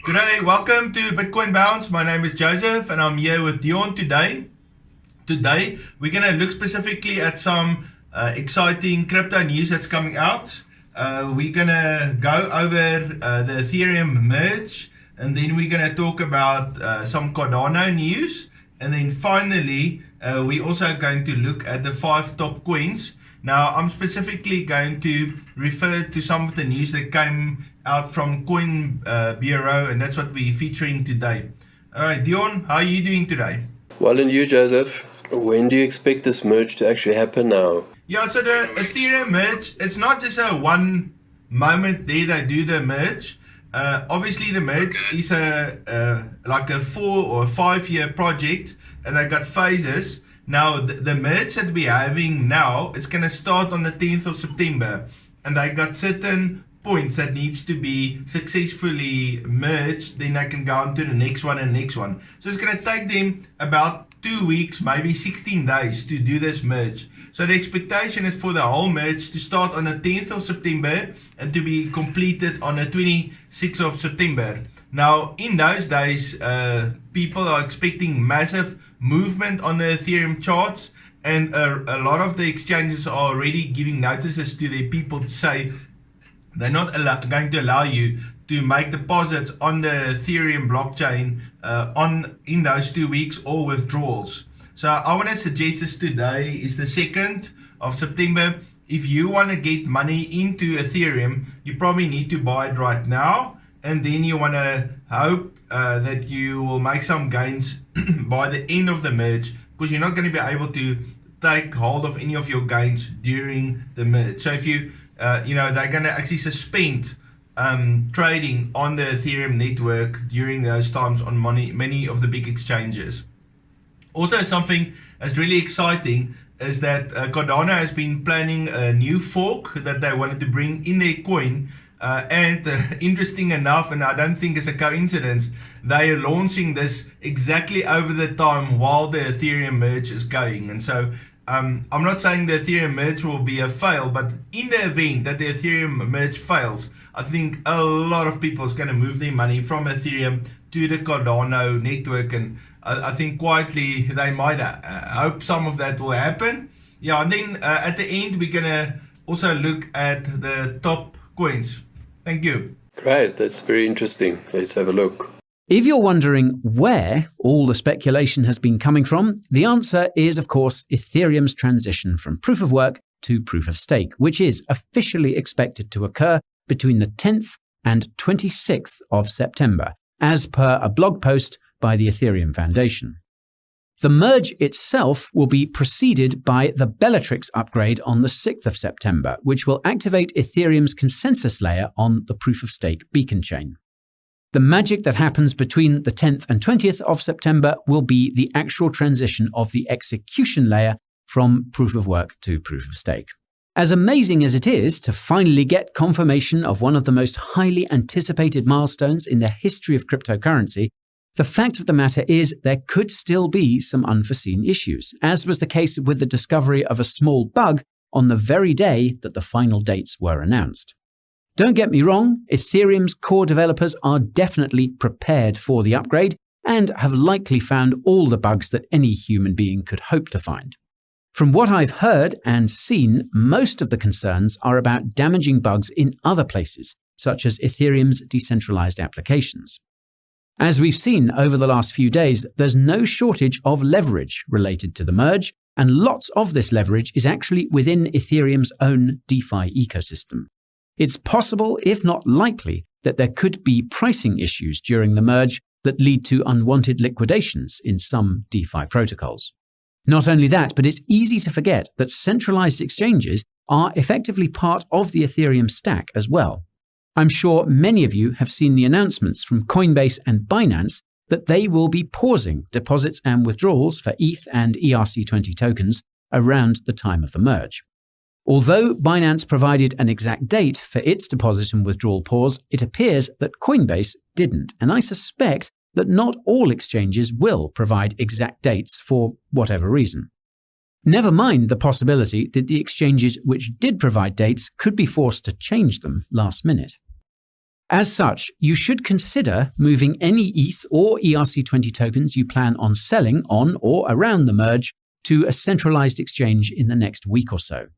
Good day, welcome to Bitcoin Bounce. My name is Joseph and I'm here with Dion today. Today, we're going to look specifically at some exciting crypto news that's coming out. We're going to go over the Ethereum merge, and then we're going to talk about some Cardano news. And then finally, we're also going to look at the 5 top coins. Now, I'm specifically going to refer to some of the news that came out from Coin Bureau, and that's what we're featuring today. All right, Dion, how are you doing today? Well, and you, Joseph, when do you expect this merge to actually happen now? Yeah, so the Ethereum merge, it's not just a one moment there they do the merge. Obviously, the merge is like a 4 or 5 year project, and they got phases. Now, the merge that we're having now, it's going to start on the 10th of September, and they got certain points that needs to be successfully merged. Then they can go on to the next one and next one. So it's going to take them about 2 weeks, maybe 16 days to do this merge. So the expectation is for the whole merge to start on the 10th of September and to be completed on the 26th of September. Now, in those days, people are expecting massive movement on the Ethereum charts, and a lot of the exchanges are already giving notices to their people to say they're not going to allow you to make deposits on the Ethereum blockchain in those 2 weeks or withdrawals. So I want to suggest this today is the 2nd of September. If you want to get money into Ethereum, you probably need to buy it right now, and then you want to hope that you will make some gains by the end of the merge, because you're not going to be able to take hold of any of your gains during the merge. So if they're going to actually suspend trading on the Ethereum network during those times on many of the big exchanges. Also, something that's really exciting is that Cardano has been planning a new fork that they wanted to bring in their coin. Interesting enough, and I don't think it's a coincidence, they are launching this exactly over the time while the Ethereum merge is going. And so I'm not saying the Ethereum merge will be a fail, but in the event that the Ethereum merge fails, I think a lot of people is going to move their money from Ethereum to the Cardano network, and I think quietly they might hope some of that will happen. Yeah, and then at the end we're going to also look at the top coins. Thank you. Great, that's very interesting. Let's have a look. If you're wondering where all the speculation has been coming from, the answer is, of course, Ethereum's transition from proof of work to proof of stake, which is officially expected to occur between the 10th and 26th of September, as per a blog post by the Ethereum Foundation. The merge itself will be preceded by the Bellatrix upgrade on the 6th of September, which will activate Ethereum's consensus layer on the proof-of-stake beacon chain. The magic that happens between the 10th and 20th of September will be the actual transition of the execution layer from proof-of-work to proof-of-stake. As amazing as it is to finally get confirmation of one of the most highly anticipated milestones in the history of cryptocurrency, the fact of the matter is there could still be some unforeseen issues, as was the case with the discovery of a small bug on the very day that the final dates were announced. Don't get me wrong, Ethereum's core developers are definitely prepared for the upgrade and have likely found all the bugs that any human being could hope to find. From what I've heard and seen, most of the concerns are about damaging bugs in other places, such as Ethereum's decentralized applications. As we've seen over the last few days, there's no shortage of leverage related to the merge, and lots of this leverage is actually within Ethereum's own DeFi ecosystem. It's possible, if not likely, that there could be pricing issues during the merge that lead to unwanted liquidations in some DeFi protocols. Not only that, but it's easy to forget that centralized exchanges are effectively part of the Ethereum stack as well. I'm sure many of you have seen the announcements from Coinbase and Binance that they will be pausing deposits and withdrawals for ETH and ERC20 tokens around the time of the merge. Although Binance provided an exact date for its deposit and withdrawal pause, it appears that Coinbase didn't, and I suspect that not all exchanges will provide exact dates for whatever reason. Never mind the possibility that the exchanges which did provide dates could be forced to change them last minute. As such, you should consider moving any ETH or ERC20 tokens you plan on selling on or around the merge to a centralized exchange in the next week or so.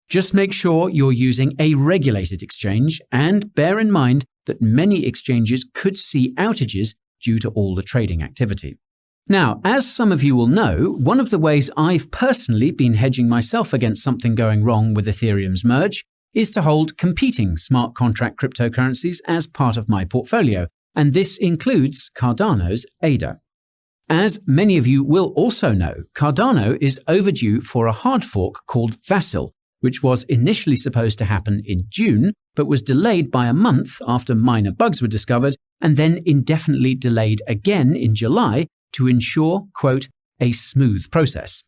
Just make sure you're using a regulated exchange and bear in mind that many exchanges could see outages due to all the trading activity. Now, as some of you will know, one of the ways I've personally been hedging myself against something going wrong with Ethereum's merge is to hold competing smart contract cryptocurrencies as part of my portfolio, and this includes Cardano's ADA. As many of you will also know, Cardano is overdue for a hard fork called Vasil, which was initially supposed to happen in June, but was delayed by a month after minor bugs were discovered, and then indefinitely delayed again in July to ensure, quote, a smooth process.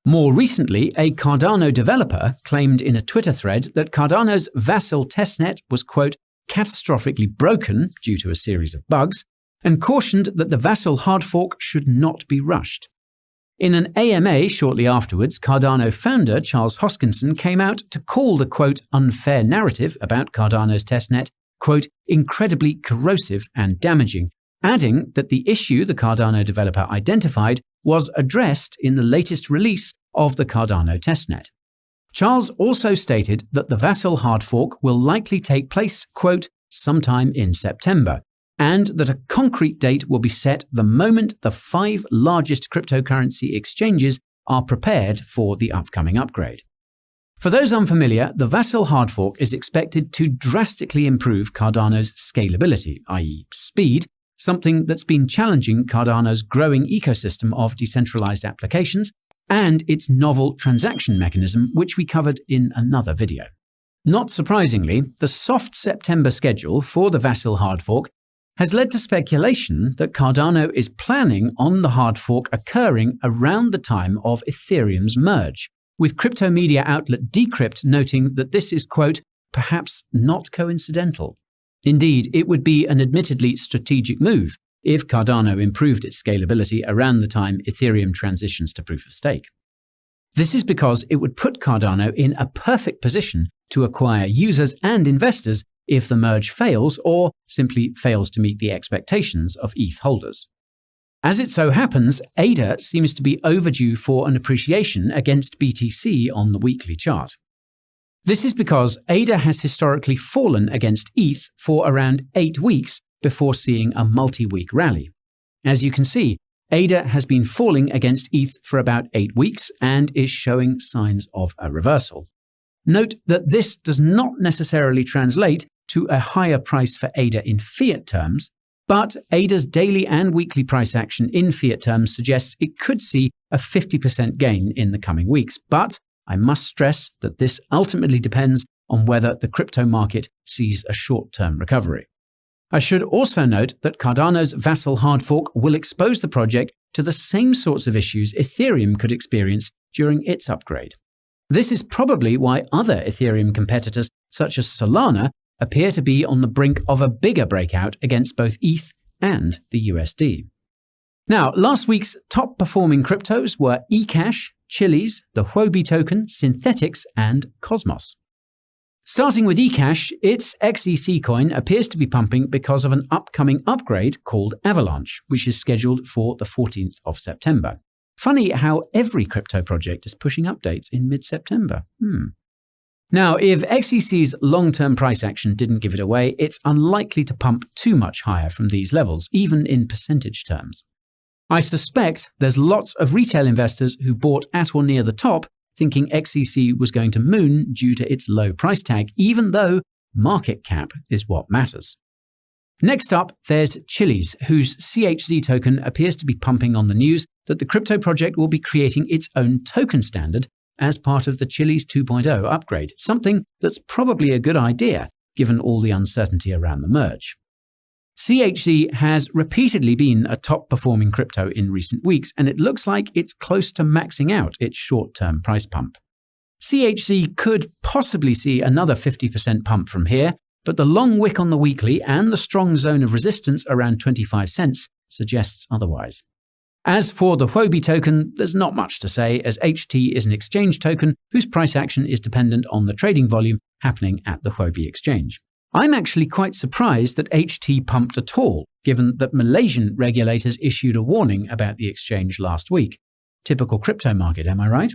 More recently, a Cardano developer claimed in a Twitter thread that Cardano's Vasil testnet was, quote, catastrophically broken due to a series of bugs, and cautioned that the Vasil hard fork should not be rushed. In an AMA shortly afterwards, Cardano founder Charles Hoskinson came out to call the, quote, unfair narrative about Cardano's testnet, quote, incredibly corrosive and damaging, adding that the issue the Cardano developer identified was addressed in the latest release of the Cardano testnet. Charles also stated that the Vasil hard fork will likely take place, quote, sometime in September, and that a concrete date will be set the moment the 5 largest cryptocurrency exchanges are prepared for the upcoming upgrade. For those unfamiliar, the Vasil hard fork is expected to drastically improve Cardano's scalability, i.e. speed, something that's been challenging Cardano's growing ecosystem of decentralized applications and its novel transaction mechanism, which we covered in another video. Not surprisingly, the soft September schedule for the Vasil hard fork has led to speculation that Cardano is planning on the hard fork occurring around the time of Ethereum's merge, with crypto media outlet Decrypt noting that this is, quote, perhaps not coincidental. Indeed, it would be an admittedly strategic move if Cardano improved its scalability around the time Ethereum transitions to proof of stake. This is because it would put Cardano in a perfect position to acquire users and investors if the merge fails or simply fails to meet the expectations of ETH holders. As it so happens, ADA seems to be overdue for an appreciation against BTC on the weekly chart. This is because ADA has historically fallen against ETH for around 8 weeks before seeing a multi-week rally. As you can see, ADA has been falling against ETH for about 8 weeks and is showing signs of a reversal. Note that this does not necessarily translate to a higher price for ADA in fiat terms, but ADA's daily and weekly price action in fiat terms suggests it could see a 50% gain in the coming weeks. But I must stress that this ultimately depends on whether the crypto market sees a short-term recovery. I should also note that Cardano's Vasil hard fork will expose the project to the same sorts of issues Ethereum could experience during its upgrade. This is probably why other Ethereum competitors, such as Solana, appear to be on the brink of a bigger breakout against both ETH and the USD. Now, last week's top-performing cryptos were eCash, Chiliz, the Huobi token, Synthetics, and Cosmos. Starting with eCash, its XEC coin appears to be pumping because of an upcoming upgrade called Avalanche, which is scheduled for the 14th of September. Funny how every crypto project is pushing updates in mid-September. Now, if XEC's long-term price action didn't give it away, it's unlikely to pump too much higher from these levels, even in percentage terms. I suspect there's lots of retail investors who bought at or near the top thinking XEC was going to moon due to its low price tag, even though market cap is what matters. Next up, there's Chiliz, whose CHZ token appears to be pumping on the news that the crypto project will be creating its own token standard as part of the Chiliz 2.0 upgrade, something that's probably a good idea given all the uncertainty around the merge. CHZ has repeatedly been a top-performing crypto in recent weeks, and it looks like it's close to maxing out its short-term price pump. CHZ could possibly see another 50% pump from here, but the long wick on the weekly and the strong zone of resistance around 25 cents suggests otherwise. As for the Huobi token, there's not much to say, as HT is an exchange token whose price action is dependent on the trading volume happening at the Huobi exchange. I'm actually quite surprised that HT pumped at all, given that Malaysian regulators issued a warning about the exchange last week. Typical crypto market, am I right?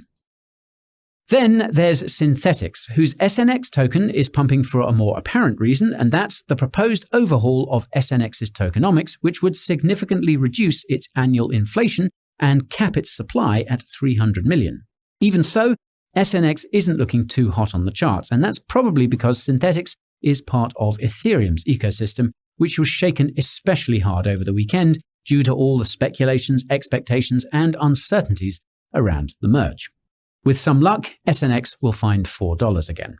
Then there's Synthetics, whose SNX token is pumping for a more apparent reason, and that's the proposed overhaul of SNX's tokenomics, which would significantly reduce its annual inflation and cap its supply at 300 million. Even so, SNX isn't looking too hot on the charts, and that's probably because Synthetics is part of Ethereum's ecosystem, which was shaken especially hard over the weekend due to all the speculations, expectations, and uncertainties around the merge. With some luck, SNX will find $4 again.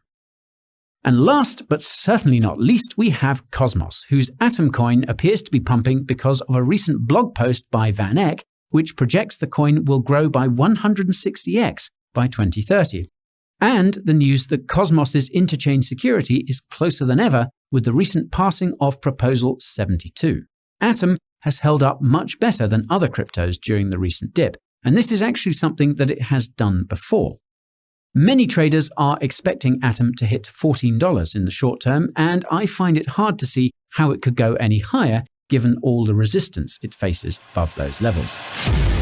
And last, but certainly not least, we have Cosmos, whose Atom coin appears to be pumping because of a recent blog post by Van Eck, which projects the coin will grow by 160x by 2030. And the news that Cosmos's interchain security is closer than ever with the recent passing of Proposal 72. Atom has held up much better than other cryptos during the recent dip, and this is actually something that it has done before. Many traders are expecting Atom to hit $14 in the short term, and I find it hard to see how it could go any higher given all the resistance it faces above those levels.